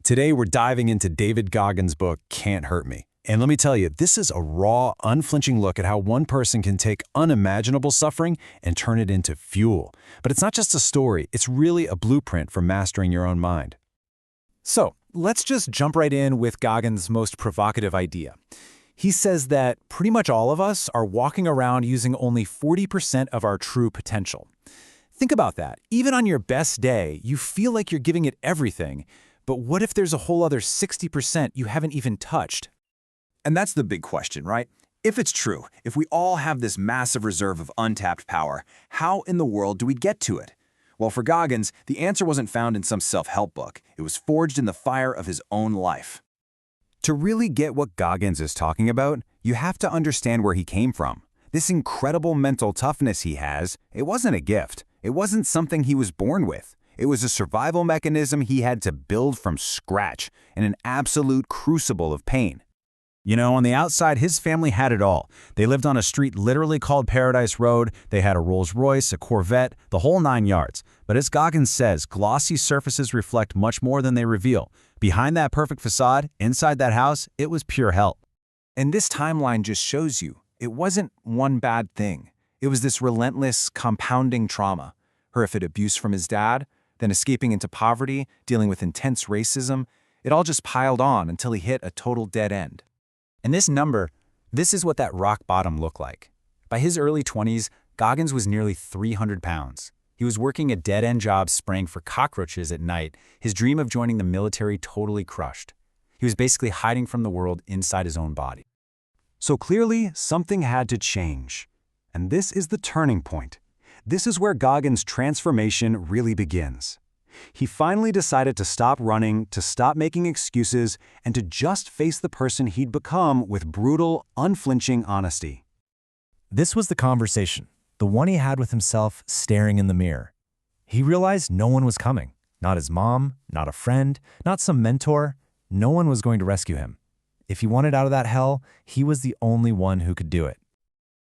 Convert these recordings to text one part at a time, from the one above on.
Today, we're diving into David Goggins' book, Can't Hurt Me. And let me tell you, this is a raw, unflinching look at how one person can take unimaginable suffering and turn it into fuel. But it's not just a story, it's really a blueprint for mastering your own mind. So, let's just jump right in with Goggins' most provocative idea. He says that pretty much all of us are walking around using only 40% of our true potential. Think about that. Even on your best day, you feel like you're giving it everything, but what if there's a whole other 60% you haven't even touched? And that's the big question, right? If it's true, if we all have this massive reserve of untapped power, how in the world do we get to it? Well, for Goggins, the answer wasn't found in some self-help book. It was forged in the fire of his own life. To really get what Goggins is talking about, you have to understand where he came from. This incredible mental toughness he has, it wasn't a gift. It wasn't something he was born with. It was a survival mechanism he had to build from scratch in an absolute crucible of pain. You know, on the outside, his family had it all. They lived on a street literally called Paradise Road. They had a Rolls Royce, a Corvette, the whole 9 yards. But as Goggins says, glossy surfaces reflect much more than they reveal. Behind that perfect facade, inside that house, it was pure hell. And this timeline just shows you, it wasn't one bad thing. It was this relentless, compounding trauma. Horrific abuse from his dad, then escaping into poverty, dealing with intense racism. It all just piled on until he hit a total dead end. And this is what that rock bottom looked like. By his early 20s, Goggins was nearly 300 pounds. He was working a dead-end job spraying for cockroaches at night, his dream of joining the military totally crushed. He was basically hiding from the world inside his own body. So clearly, something had to change. And this is the turning point. This is where Goggins' transformation really begins. He finally decided to stop running, to stop making excuses, and to just face the person he'd become with brutal, unflinching honesty. This was the conversation, the one he had with himself staring in the mirror. He realized no one was coming. Not his mom, not a friend, not some mentor. No one was going to rescue him. If he wanted out of that hell, he was the only one who could do it.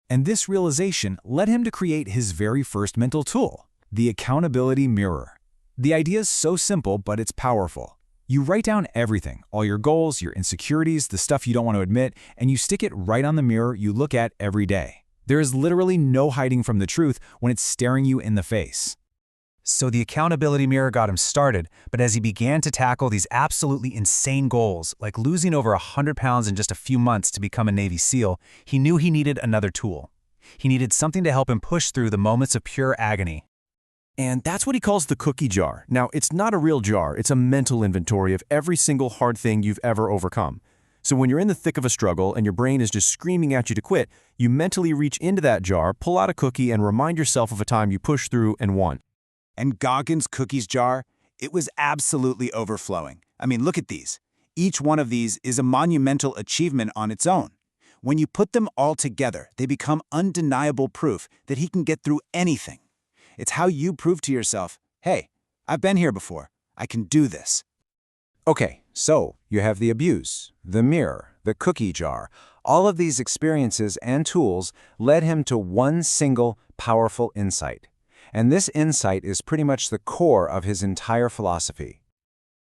And this realization led him to create his very first mental tool, the accountability mirror. The idea is so simple, but it's powerful. You write down everything, all your goals, your insecurities, the stuff you don't want to admit, and you stick it right on the mirror you look at every day. There is literally no hiding from the truth when it's staring you in the face. So the accountability mirror got him started, but as he began to tackle these absolutely insane goals, like losing over 100 pounds in just a few months to become a Navy SEAL, he knew he needed another tool. He needed something to help him push through the moments of pure agony. And that's what he calls the cookie jar. Now, it's not a real jar, it's a mental inventory of every single hard thing you've ever overcome. So when you're in the thick of a struggle and your brain is just screaming at you to quit, you mentally reach into that jar, pull out a cookie, and remind yourself of a time you pushed through and won. And Goggins' cookies jar, it was absolutely overflowing. I mean, look at these. Each one of these is a monumental achievement on its own. When you put them all together, they become undeniable proof that he can get through anything. It's how you prove to yourself, hey, I've been here before. I can do this. Okay, so you have the abuse, the mirror, the cookie jar. All of these experiences and tools led him to one single, powerful insight. And this insight is pretty much the core of his entire philosophy.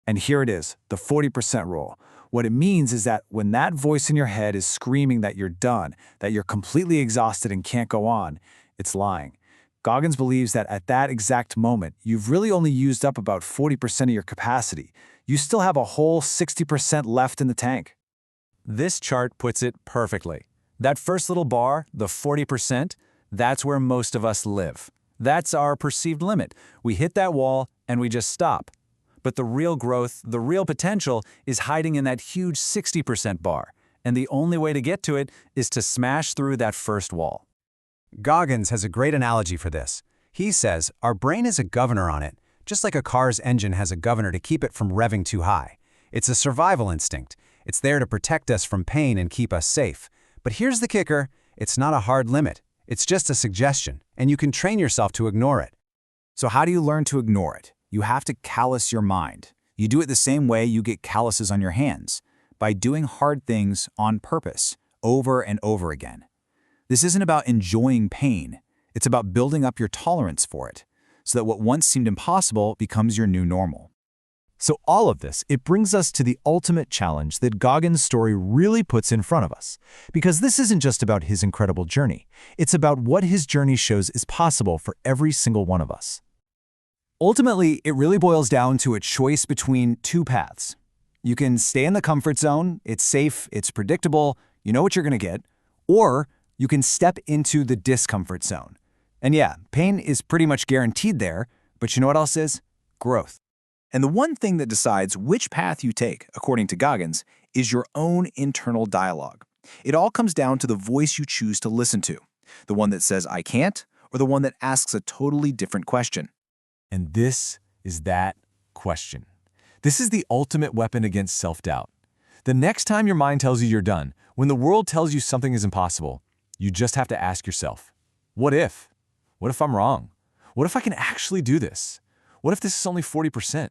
And here it is, the 40% rule. What it means is that when that voice in your head is screaming that you're done, that you're completely exhausted and can't go on, it's lying. Goggins believes that at that exact moment, you've really only used up about 40% of your capacity. You still have a whole 60% left in the tank. This chart puts it perfectly. That first little bar, the 40%, that's where most of us live. That's our perceived limit. We hit that wall and we just stop. But the real growth, the real potential is hiding in that huge 60% bar. And the only way to get to it is to smash through that first wall. Goggins has a great analogy for this. He says, our brain is a governor on it, just like a car's engine has a governor to keep it from revving too high. It's a survival instinct. It's there to protect us from pain and keep us safe. But here's the kicker, it's not a hard limit. It's just a suggestion, and you can train yourself to ignore it. So how do you learn to ignore it? You have to callous your mind. You do it the same way you get calluses on your hands, by doing hard things on purpose, over and over again. This isn't about enjoying pain. It's about building up your tolerance for it, so that what once seemed impossible becomes your new normal. So all of this, it brings us to the ultimate challenge that Goggins' story really puts in front of us. Because this isn't just about his incredible journey. It's about what his journey shows is possible for every single one of us. Ultimately, it really boils down to a choice between two paths. You can stay in the comfort zone, it's safe, it's predictable, you know what you're going to get, or you can step into the discomfort zone. And yeah, pain is pretty much guaranteed there, but you know what else is? Growth. And the one thing that decides which path you take, according to Goggins, is your own internal dialogue. It all comes down to the voice you choose to listen to, the one that says, I can't, or the one that asks a totally different question. And this is that question. This is the ultimate weapon against self-doubt. The next time your mind tells you you're done, when the world tells you something is impossible, you just have to ask yourself, what if? What if I'm wrong? What if I can actually do this? What if this is only 40%?